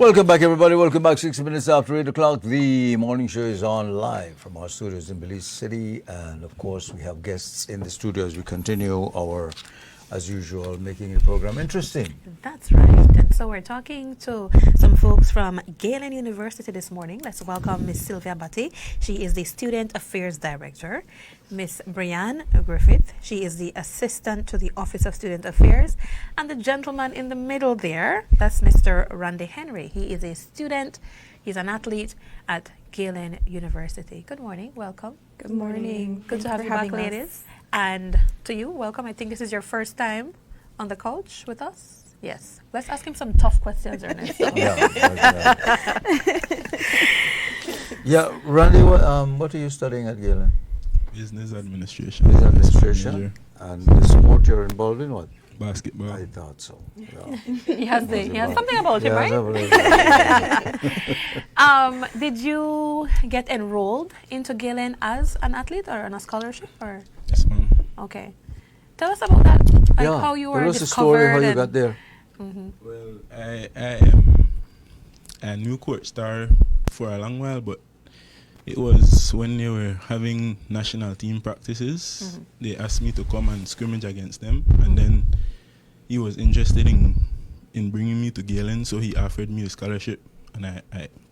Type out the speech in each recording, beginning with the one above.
Welcome back, everybody. Welcome back. 6 minutes after 8 o'clock. The morning show is on live from our studios in Belize City. And, of course, we have guests in the studio as we continue our, as usual, making the program interesting. That's right. And so we're talking to some folks from Galen University this morning. Let's welcome Miss Sylvia Batty. She is the Student Affairs Director. Miss Brianne Griffith. She is the Assistant to the Office of Student Affairs. And the gentleman in the middle there, that's Mr. Randy Henry. He is a student. He's an athlete at Galen University. Good morning. Welcome. Good morning. Good to have you back, ladies. And to you, welcome. I think this is your first time on the couch with us. Yes. Let's ask him some tough questions, Ernest. Yeah, Randy, what are you studying at Galen? Business administration. Business administration. And the sport you're involved in, what? Basketball. I thought so. Yeah. he has something about him, right? Did you get enrolled into Galen as an athlete or on a scholarship? Or? Yes, ma'am. Okay. Tell us about that. Like how you were tell us discovered. The story how you got there. Mm-hmm. Well, I am a new court star for a long while, but it was when they were having national team practices. Mm-hmm. They asked me to come and scrimmage against them, and then he was interested in bringing me to Galen, so he offered me a scholarship, and I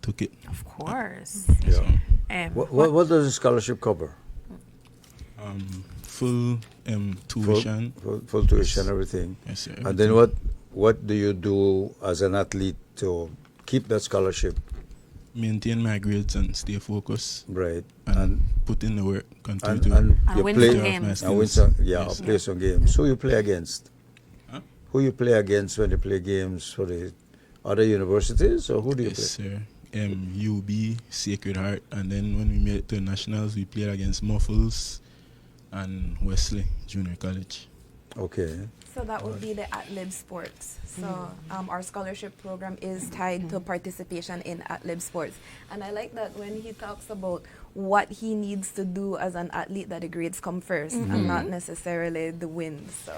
took it. Of course. Yeah. What does the scholarship cover? Full tuition. Full tuition, everything. Yes, sir. And then what do you do as an athlete to keep that scholarship? Maintain my grades and stay focused. Right. And put in the work. Continue to and win some games. Play some games. Who you play against? Huh? Who you play against when you play games for the other universities, or who do you play? Yes, sir. UB, Sacred Heart, and then when we made it to nationals, we played against Muffles and Wesley Junior College. Okay. So that would be the at-lib sports. So our scholarship program is tied to participation in at-lib sports. And I like that when he talks about what he needs to do as an athlete, that the grades come first and not necessarily the wins. So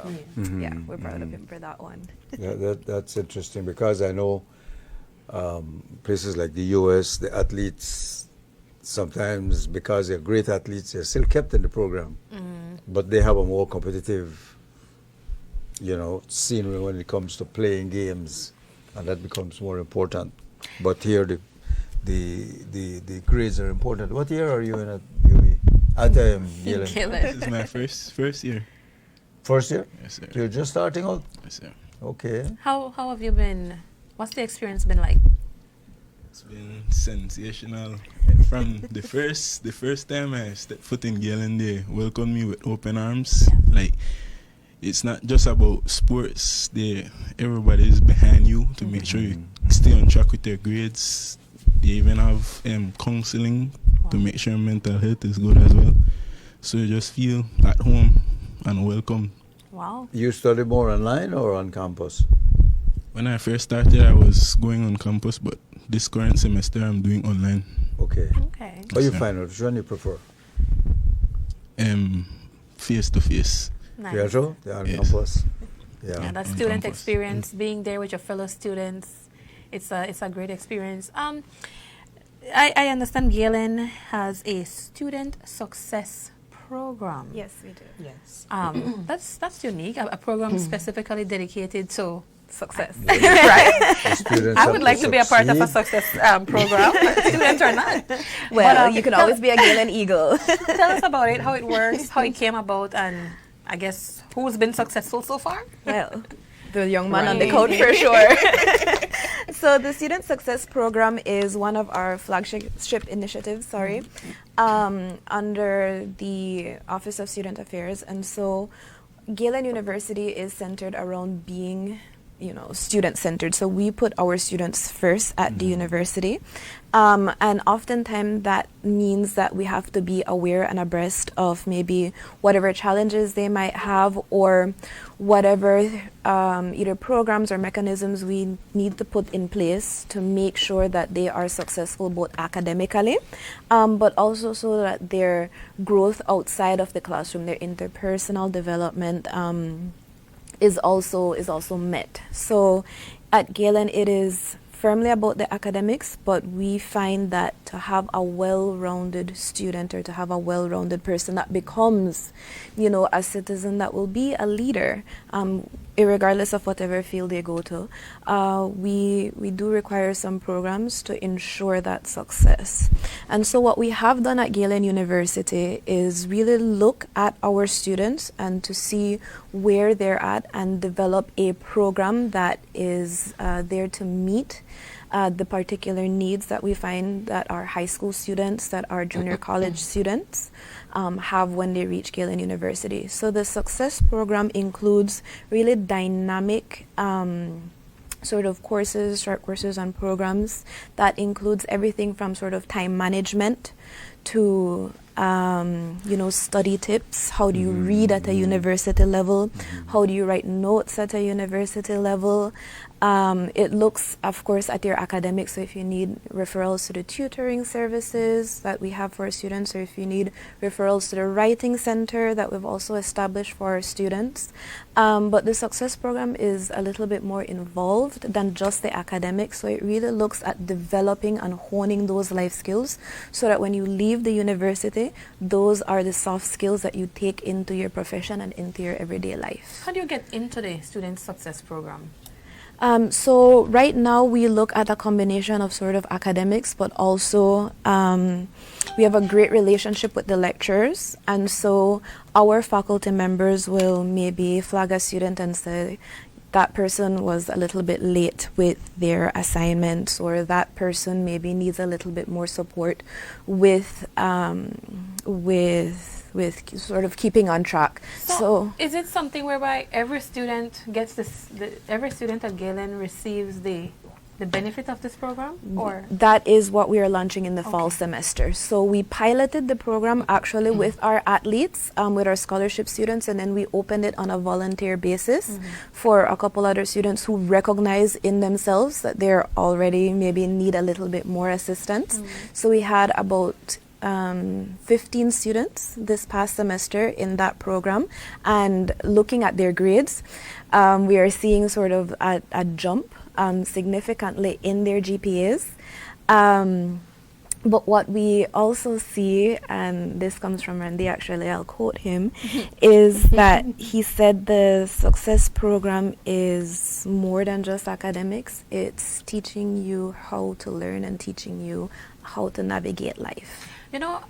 yeah, we're proud of him for that one. That's interesting, because I know places like the US, the athletes, sometimes because they're great athletes, they're still kept in the program. But they have a more competitive scene when it comes to playing games, and that becomes more important. But here the grades are important. What year are you in at UV? At Galen. This is my first year. First year? Yes, sir. So you're just starting out? Yes, sir. Okay. How have you been? What's the experience been like? It's been sensational. From the first time I stepped foot in Galen, they welcomed me with open arms. Like, it's not just about sports. Everybody is behind you to make sure you stay on track with your grades. They even have counseling to make sure mental health is good as well. So you just feel at home and welcome. Wow. You study more online or on campus? When I first started, I was going on campus, but this current semester I'm doing online. Okay. What you Yes, find out? Which one you prefer? Face to face. Nice. Yeah, on Yes. campus. Yeah, that on student campus. experience, being there with your fellow students, it's a great experience. I understand Galen has a student success program. Yes, we do. Yes. That's unique. A program specifically dedicated to success, Yeah. right? I would like to be a part of a success program, student or not. Well, But, you can always be a Galen Eagle. Tell us about it, how it works, how it came about, and I guess who's been successful so far? Well, the young man on the couch for sure. So the Student Success Program is one of our flagship initiatives, under the Office of Student Affairs. And so Galen University is centered around being student-centered. So we put our students first at the university. And oftentimes that means that we have to be aware and abreast of maybe whatever challenges they might have, or whatever either programs or mechanisms we need to put in place to make sure that they are successful both academically, but also so that their growth outside of the classroom, their interpersonal development, is also met. So at Galen, it is firmly about the academics, but we find that to have a well-rounded student or to have a well-rounded person that becomes, a citizen that will be a leader, irregardless of whatever field they go to, we do require some programs to ensure that success. And so what we have done at Galen University is really look at our students and to see where they're at and develop a program that is there to meet the particular needs that we find that our high school students, that our junior college students have when they reach Galen University. So the success program includes really dynamic sort of courses, short courses and programs that includes everything from sort of time management to study tips. How do you read at a university level? How do you write notes at a university level? It looks, of course, at your academics. So if you need referrals to the tutoring services that we have for our students, or if you need referrals to the writing center that we've also established for our students. But the success program is a little bit more involved than just the academics. So it really looks at developing and honing those life skills so that when you leave the university, those are the soft skills that you take into your profession and into your everyday life. How do you get into the student success program? So right now we look at a combination of sort of academics, but also we have a great relationship with the lecturers. And so our faculty members will maybe flag a student and say, that person was a little bit late with their assignments, or that person maybe needs a little bit more support with sort of keeping on track. So is it something whereby every student gets every student at Galen receives the benefit of this program, or? That is what we are launching in the fall semester. So we piloted the program actually with our athletes, with our scholarship students, and then we opened it on a volunteer basis for a couple other students who recognize in themselves that they're already maybe need a little bit more assistance. So we had about 15 students this past semester in that program, and looking at their grades, we are seeing sort of a jump significantly in their GPAs. But what we also see, and this comes from Randy actually, I'll quote him, is that he said the success program is more than just academics. It's teaching you how to learn and teaching you how to navigate life.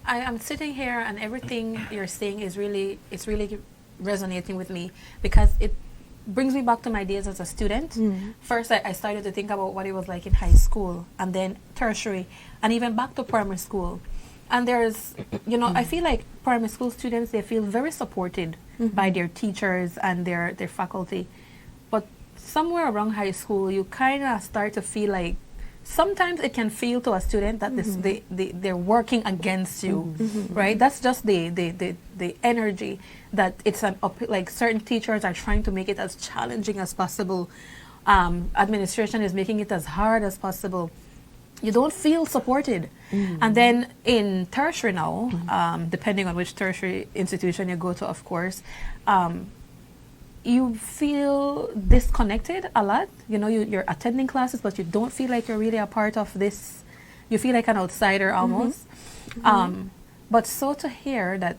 I'm sitting here and everything you're saying is really resonating with me, because it brings me back to my days as a student. First, I started to think about what it was like in high school, and then tertiary, and even back to primary school. And there's, I feel like primary school students, they feel very supported by their teachers and their faculty. But somewhere around high school, you kind of start to feel like sometimes it can feel to a student that they're working against you, right? That's just the energy that it's like certain teachers are trying to make it as challenging as possible. Administration is making it as hard as possible. You don't feel supported. And then in tertiary now, depending on which tertiary institution you go to, of course, you feel disconnected a lot. You're attending classes, but you don't feel like you're really a part of this. You feel like an outsider almost. But so to hear that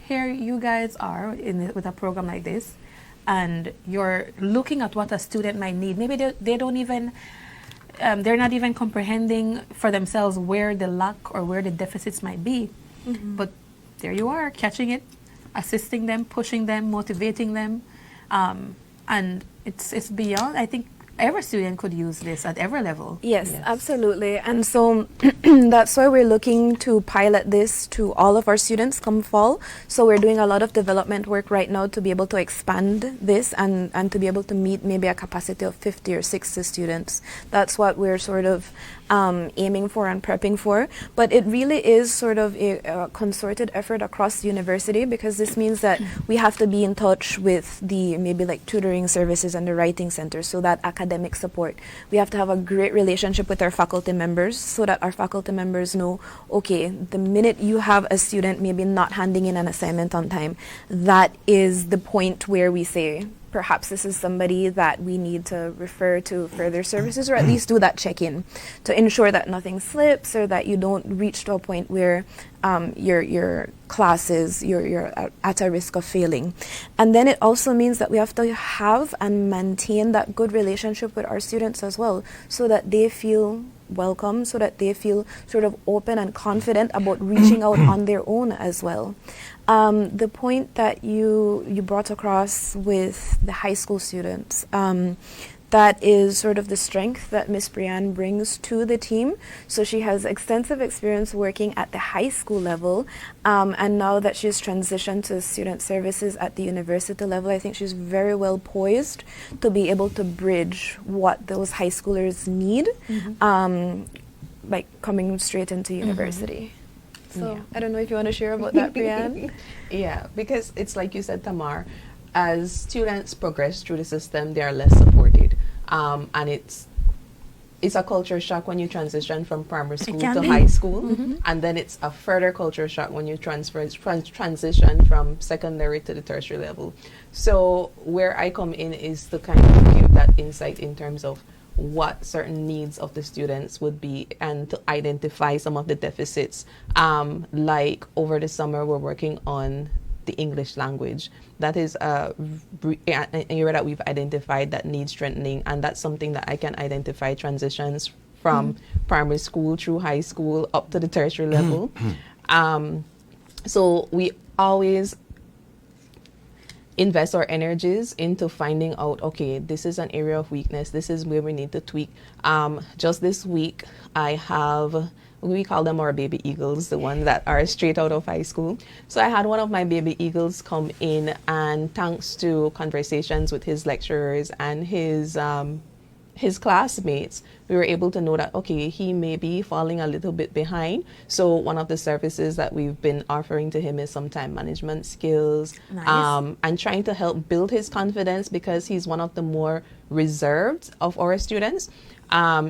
here you guys are with a program like this, and you're looking at what a student might need. Maybe they don't even, they're not even comprehending for themselves where the lack or where the deficits might be. But there you are, catching it, assisting them, pushing them, motivating them. And it's beyond, I think every student could use this at every level. Yes, absolutely. And so that's why we're looking to pilot this to all of our students come fall. So we're doing a lot of development work right now to be able to expand this and to be able to meet maybe a capacity of 50 or 60 students. That's what we're sort of aiming for and prepping for. But it really is sort of a concerted effort across the university, because this means that we have to be in touch with the maybe like tutoring services and the writing center, so that academic support. We have to have a great relationship with our faculty members so that our faculty members know, okay, the minute you have a student maybe not handing in an assignment on time, that is the point where we say, perhaps this is somebody that we need to refer to further services, or at least do that check-in to ensure that nothing slips, or that you don't reach to a point where your classes, you're at a risk of failing. And then it also means that we have to have and maintain that good relationship with our students as well, so that they feel welcome, so that they feel sort of open and confident about reaching out on their own as well. The point that you brought across with the high school students, that is sort of the strength that Miss Brianne brings to the team. So she has extensive experience working at the high school level, and now that she's transitioned to student services at the university level, I think she's very well poised to be able to bridge what those high schoolers need, like coming straight into university. So I don't know if you want to share about that, Brianne. Yeah, because it's like you said, Tamar, as students progress through the system, they are less supported. And it's a culture shock when you transition from primary school to high school. And then it's a further culture shock when you transition from secondary to the tertiary level. So where I come in is to kind of give that insight in terms of what certain needs of the students would be, and to identify some of the deficits. Like over the summer, we're working on the English language. That is an area that we've identified that needs strengthening, and that's something that I can identify transitions from primary school through high school up to the tertiary level. So we always invest our energies into finding out, okay, this is an area of weakness, this is where we need to tweak. Just this week, I have, we call them our baby eagles, the ones that are straight out of high school. So I had one of my baby eagles come in, and thanks to conversations with his lecturers and his classmates, we were able to know that, okay, he may be falling a little bit behind. So one of the services that we've been offering to him is some time management skills, and trying to help build his confidence, because he's one of the more reserved of our students.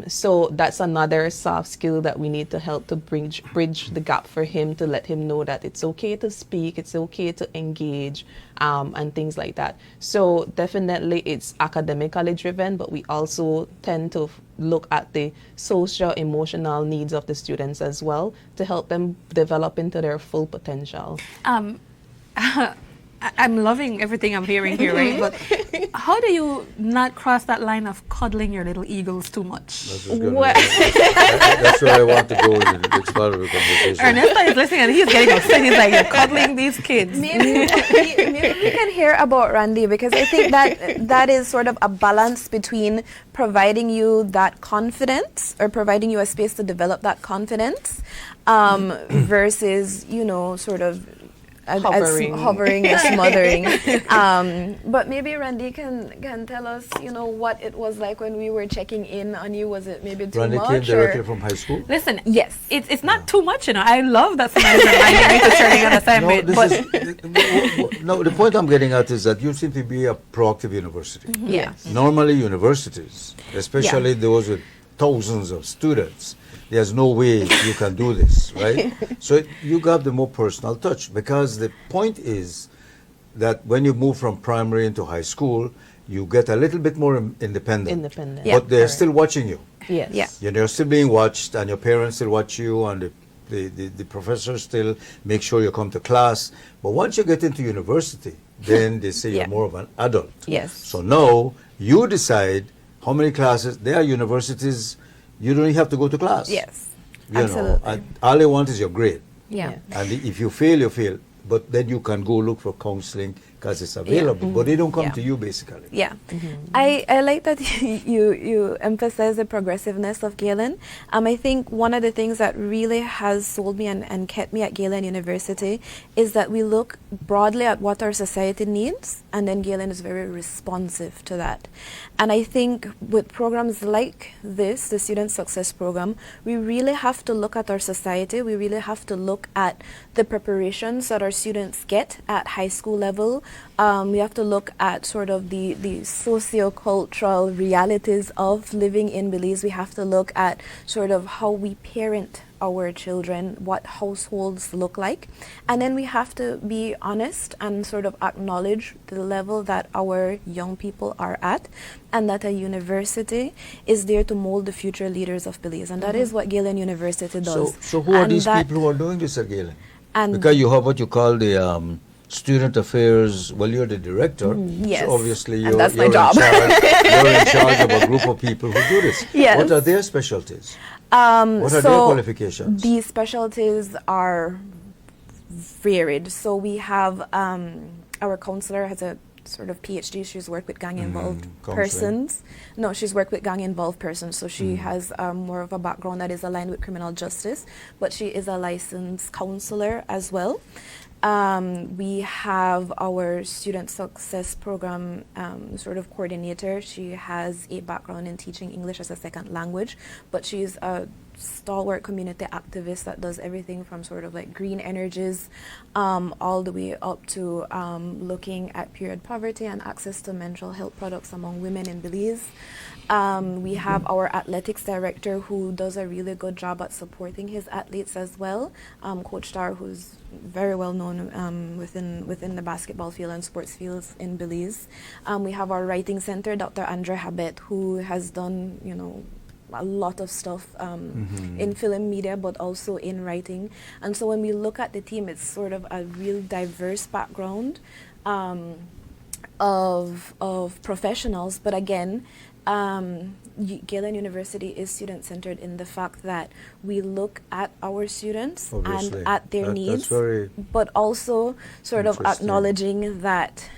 So that's another soft skill that we need to help to bridge the gap for him, to let him know that it's okay to speak, it's okay to engage, and things like that. So definitely it's academically driven, but we also tend to look at the socio-emotional needs of the students as well, to help them develop into their full potential. I'm loving everything I'm hearing here, right? But how do you not cross that line of cuddling your little eagles too much? That's where I want to go in the next part of the conversation. Ernesto is listening and he's getting upset. He's like, you're cuddling these kids. Maybe we can hear about Randy, because I think that is sort of a balance between providing you that confidence, or providing you a space to develop that confidence, versus, sort of hovering and smothering. But maybe Randy can tell us, what it was like when we were checking in on you. Was it maybe too Randy much? Randy came directly from high school? Listen, yes, it's not too much, I love that somebody's reminding me to turning on assignment. The point I'm getting at is that you seem to be a proactive university. Yeah. Normally universities, especially those with thousands of students, there's no way you can do this, right? So you got the more personal touch, because the point is that when you move from primary into high school, you get a little bit more independent. But they're still watching you. Yes. Yeah. You're still being watched, and your parents still watch you, and the professors still make sure you come to class. But once you get into university, then they say you're more of an adult. Yes. So now you decide how many classes. There are universities you don't even have to go to class. Yes. Absolutely. And all they want is your grade. Yeah. And if you fail, you fail. But then you can go look for counseling because it's available. But they don't come to you, basically. Yeah. I like that you emphasize the progressiveness of Galen. I think one of the things that really has sold me and kept me at Galen University is that we look broadly at what our society needs, and then Galen is very responsive to that. And I think with programs like this, the Student Success Program, we really have to look at our society. We really have to look at the preparations that our students get at high school level, We have to look at sort of the socio-cultural realities of living in Belize. We have to look at sort of how we parent our children, what households look like. And then we have to be honest and sort of acknowledge the level that our young people are at, and that a university is there to mold the future leaders of Belize. And that is what Galen University does. So who are And these that- people who are doing this at Galen? And Because you have what you call the student affairs. Well, you're the director. Yes. So obviously, And you're, that's my you're job. In charge, you're in charge of a group of people who do this. Yes. What are their specialties? What are their so qualifications? the specialties are varied. So we have our counselor has a sort of PhD. She's worked with gang involved counseling. persons. No, she's worked with gang involved persons. So she has more of a background that is aligned with criminal justice, but she is a licensed counselor as well. We have our student success program sort of coordinator. She has a background in teaching English as a second language, but she's a stalwart community activist that does everything from sort of like green energies all the way up to looking at period poverty and access to mental health products among women in Belize. We have our athletics director who does a really good job at supporting his athletes as well. Coach Tar, who's very well known within the basketball field and sports fields in Belize. We have our writing center, Dr. Andre Habet, who has done, a lot of stuff in film media, but also in writing. And so when we look at the team, it's sort of a real diverse background of professionals. But again, Galen University is student-centered in the fact that we look at our students Obviously. and at their That's needs, very but also sort of interesting. acknowledging that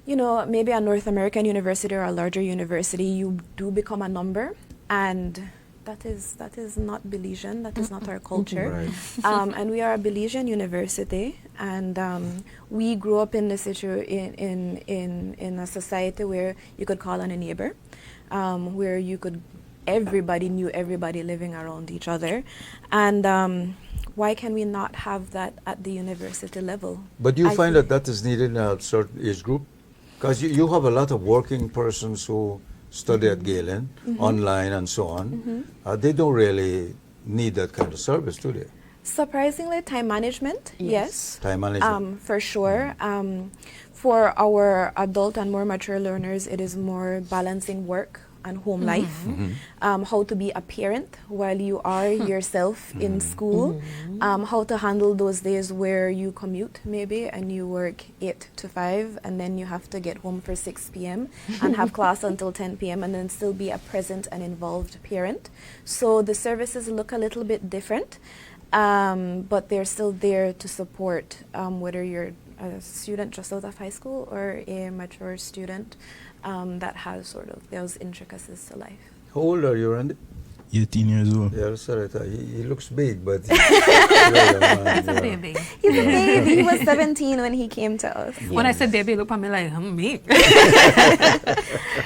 maybe a North American university or a larger university, you do become a number, and that is not Belizean, that is not our culture. Right. And we are a Belizean university, and we grew up in in a society where you could call on a neighbor, where everybody knew everybody living around each other, and why can we not have that at the university level? But you I find think- that is needed in a certain age group? Because you have a lot of working persons who study at Galen, online and so on. They don't really need that kind of service, do they? Surprisingly, time management, yes. Time management. For sure. For our adult and more mature learners, it is more balancing work and home life. How to be a parent while you are yourself in school. How to handle those days where you commute maybe and you work 8 to 5 and then you have to get home for 6 p.m. and have class until 10 p.m. and then still be a present and involved parent. So the services look a little bit different. But they're still there to support whether you're a student just out of high school or a mature student that has sort of those intricacies to life. How old are you, Randy? 18 years old. Yeah, that's right. He looks big, but he's a man, He's a yeah. baby. He's a baby. He was 17 when he came to us. When I said baby, look at me like, me.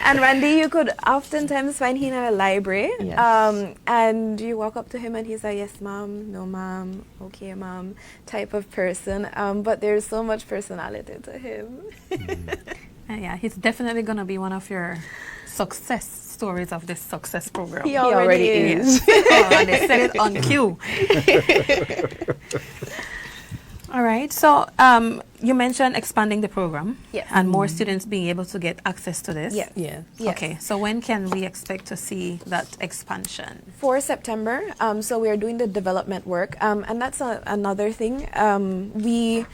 And Randy, you could oftentimes find him in a library. Yes. And you walk up to him and he's a yes, ma'am, no, ma'am, okay, ma'am type of person. But there's so much personality to him. Yeah, he's definitely going to be one of your success stories of this success program. He already is. Oh, and they set it on cue. All right. So you mentioned expanding the program. Yes. And more students being able to get access to this. Yes. Yeah. Yes. Okay. So when can we expect to see that expansion? For September, so we are doing the development work, and that's another thing. We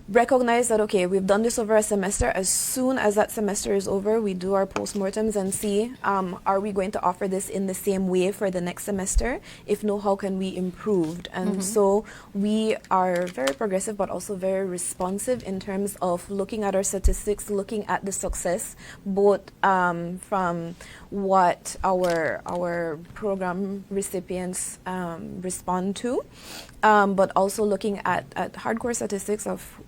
recognize that, okay, we've done this over a semester. As soon as that semester is over, we do our postmortems and see, are we going to offer this in the same way for the next semester? If no, how can we improve? And so we are very progressive, but also very responsive in terms of looking at our statistics, looking at the success, both from what our program recipients respond to, but also looking at hardcore statistics of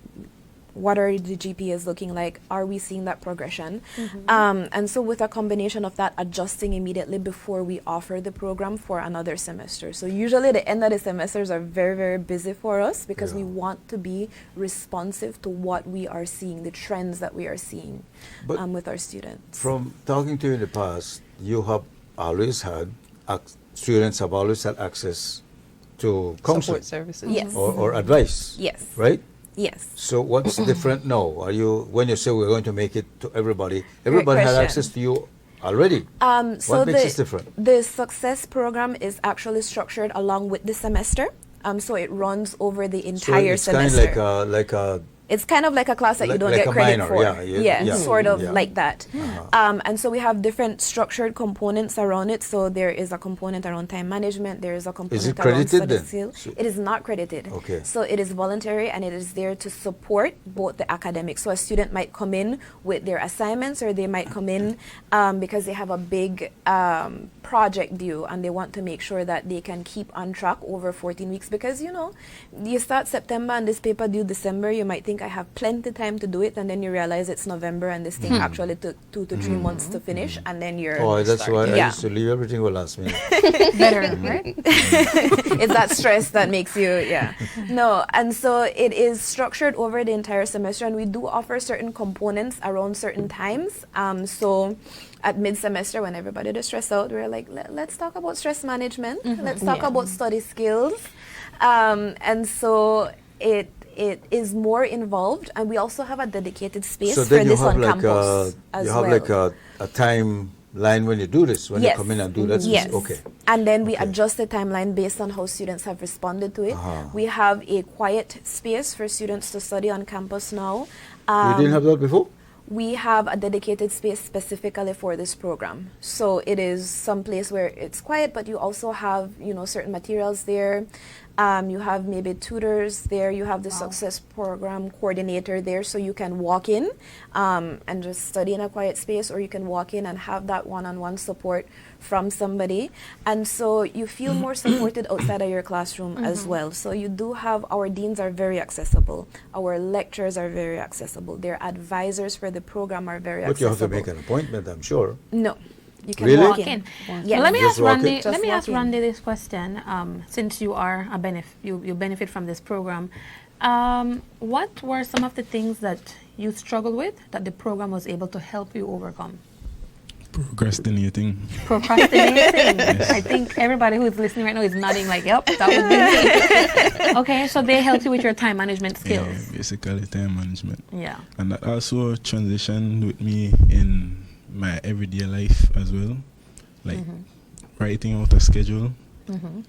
what are the GPAs looking like? Are we seeing that progression? And so with a combination of that, adjusting immediately before we offer the program for another semester. So usually the end of the semesters are very, very busy for us because we want to be responsive to what we are seeing, the trends that we are seeing with our students. From talking to you in the past, you have always had, students have always had access to counseling Support services. Yes. or advice. Yes. Right? Yes. So what's different now? Are you, when you say we're going to make it to everybody, everybody had question. access to you already. So What makes it different? The success program is actually structured along with the semester. So it runs over the entire it's semester. kind of like a It's kind of like a class that you don't like get a credit minor, for. yeah, Sort of yeah. like that. And so we have different structured components around it. So there is a component around time management. There is a component it around credited study then? skills. So- It is not credited. Okay. So it is voluntary and it is there to support both the academics. So a student might come in with their assignments or they might come in because they have a big project due and they want to make sure that they can keep on track over 14 weeks because, you know, you start September and this paper due December, you might think I have plenty time to do it and then you realize it's November and this thing actually took 2 to 3 months to finish and then you're Oh, that's why I Yeah. used to leave everything for last minute. Better, right? It's that stress that makes you no, and so it is structured over the entire semester and we do offer certain components around certain times. So at mid-semester when everybody is stressed out, we're like, let's talk about stress management, let's talk about study skills, and so it is more involved, and we also have a dedicated space So for then you this have on like campus as you have well. like a timeline when you do this, when you come in and do that. Yes. Okay. And then we Okay. adjust the timeline based on how students have responded to it. Uh-huh. We have a quiet space for students to study on campus now. You didn't have that before? We have a dedicated space specifically for this program. So it is some place where it's quiet, but you also have, you know, certain materials there. You have maybe tutors there. You have the success program coordinator there, so you can walk in and just study in a quiet space, or you can walk in and have that one-on-one support from somebody. And so you feel more supported outside of your classroom as well. So you do have, our deans are very accessible. Our lecturers are very accessible. Their advisors for the program are very But you have accessible. to make an appointment, I'm sure. No. You can Really? walk Walk in. in. Yes. Well, let me Just ask walk in. Randy. Just Let me walk ask in. Randy this question. Since you are you benefit from this program, what were some of the things that you struggled with that the program was able to help you overcome? Procrastinating. Procrastinating. I think everybody who is listening right now is nodding like, "Yep, that would be me." Okay, so they helped you with your time management skills. Yeah, basically time management. Yeah. And that also transitioned with me in my everyday life as well. Like writing out a schedule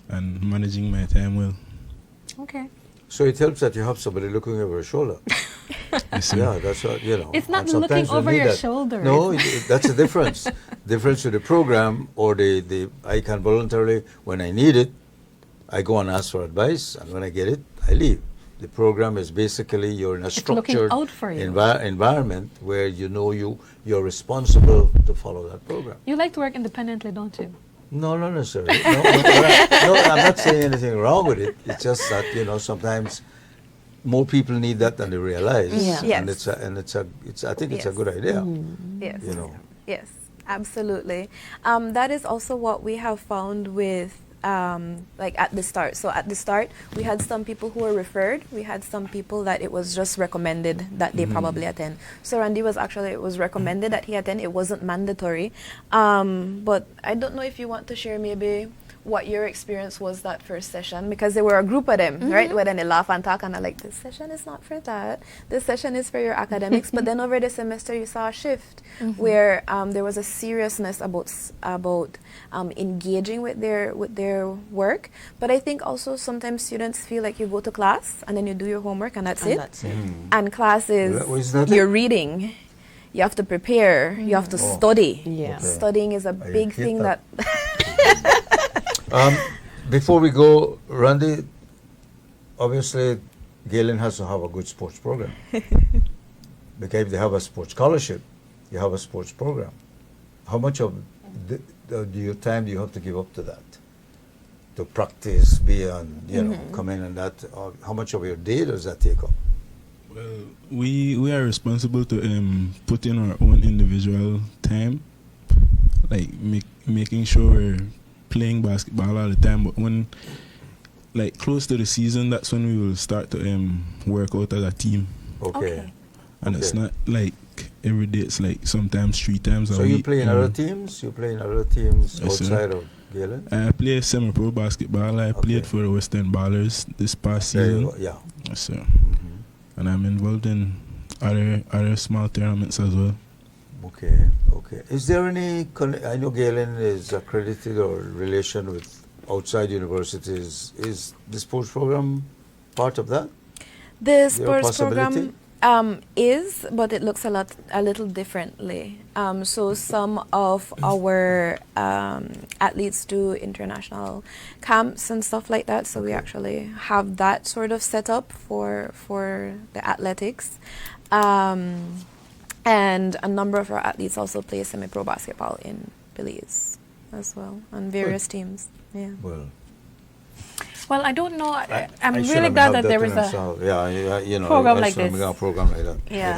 and managing my time well. Okay. So it helps that you have somebody looking over your shoulder. Yes, sir. Yeah, that's what, you know. It's not and sometimes looking we over need your that. shoulder. No, that's the difference. Difference to the program or the I can voluntarily, when I need it, I go and ask for advice, and when I get it, I leave. The program is basically you're in a It's looking structured out for you. environment where you know you're responsible to follow that program. You like to work independently, don't you? No, not necessarily. No, I'm not saying anything wrong with it. It's just that, you know, sometimes more people need that than they realize. Yeah. And I think it's a good idea. Yes. You know. Yes, absolutely. That is also what we have found with, like at the start. So at the start, we had some people who were referred. We had some people that it was just recommended that they probably attend. So Randy it was recommended that he attend. It wasn't mandatory. But I don't know if you want to share maybe what your experience was that first session, because there were a group of them, right? Where then they laugh and talk and are like, this session is not for that. This session is for your academics. But then over the semester, you saw a shift where there was a seriousness about engaging with their work. But I think also sometimes students feel like you go to class and then you do your homework and that's it. That's it. And class is Is that you're reading. You have to prepare. You have to study. Yeah. Okay. Studying is a big hate thing that. that Before we go, Randy, obviously Galen has to have a good sports program. Because if they have a sports scholarship, you have a sports program. How much of your time do you have to give up to that? To practice, be on, come in and that, how much of your day does that take up? Well, we are responsible to put in our own individual time, like making sure we're playing basketball all the time. But when like close to the season, that's when we will start to work out as a team. Okay. And it's Okay. not like every day. It's like sometimes 3 times a So week. you play in other teams? You play in other teams Yes, sir. outside of Galen? I play semi-pro basketball. I played Okay. for the Western Ballers this past There you season. go. Yeah. Yes, sir. Mhm. And I'm involved in other small tournaments as well. Okay. Okay. Is there any? I know Galen is accredited or relation with outside universities. Is the sports program part of that? The Is there a sports program possibility? is, but it looks a little differently. So some of our athletes do international camps and stuff like that. So we Okay. actually have that sort of set up for the athletics. And a number of our athletes also play semi-pro basketball in Belize as well, on various teams. Yeah. Well, Well, I don't know. I'm I really shouldn't glad have that there in is a himself. Yeah, you know, program I like shouldn't this. have a program like that. yeah,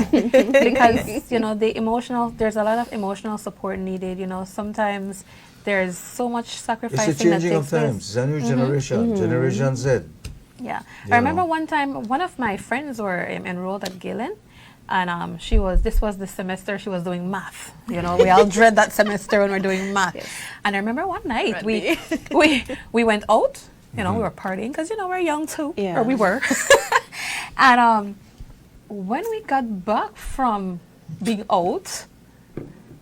because there's a lot of emotional support needed. Sometimes there's so much It's sacrificing the changing that of takes place. times. It's a new generation, Generation Z. Yeah, You I remember know. one time one of my friends were enrolled at Galen, and this was the semester she was doing math. We all dread that semester when we're doing math. Yes. And I remember one night Trendy. we went out. We were partying because we're young too, Yeah. or we were. And when we got back from being out,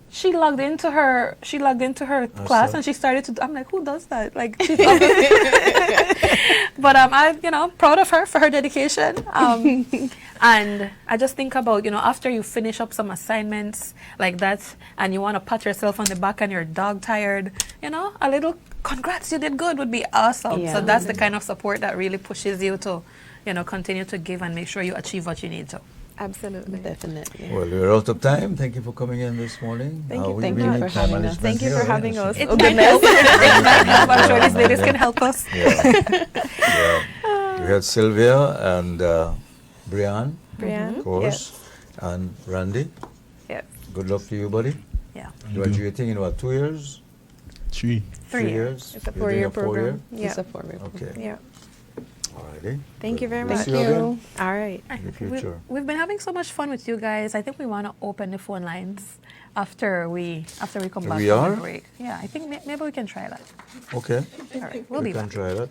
she logged into her class so- and she started to. I'm like, who does that? Like, she's but I'm proud of her for her dedication. And I just think about after you finish up some assignments like that, and you want to pat yourself on the back and you're dog tired, a little congrats, you did good would be awesome. Yeah. So that's the kind of support that really pushes you to, continue to give and make sure you achieve what you need to. Absolutely. Definitely. Well, we're out of time. Thank you for coming in this morning. Thank you. We Thank you really for need time having us. management Thank you here, for right? having us. It Oh, might help. It might help. I'm sure these ladies can help us. Yeah. We had Sylvia and Brian, Brian? of course, and Randy. Yes. Good luck to you, buddy. Yeah. Graduating in what, 2 years? 3. 3 years. It's a You're doing 4-year program. It's Yeah. a 4-year program. Okay. Yeah. Alrighty. Thank you very We'll much. see you again. All right. In the future. We've been having so much fun with you guys. I think we want to open the phone lines after we come back We from are? the break. Yeah, I think maybe we can try that. Okay. All right, we'll we be can back. try that.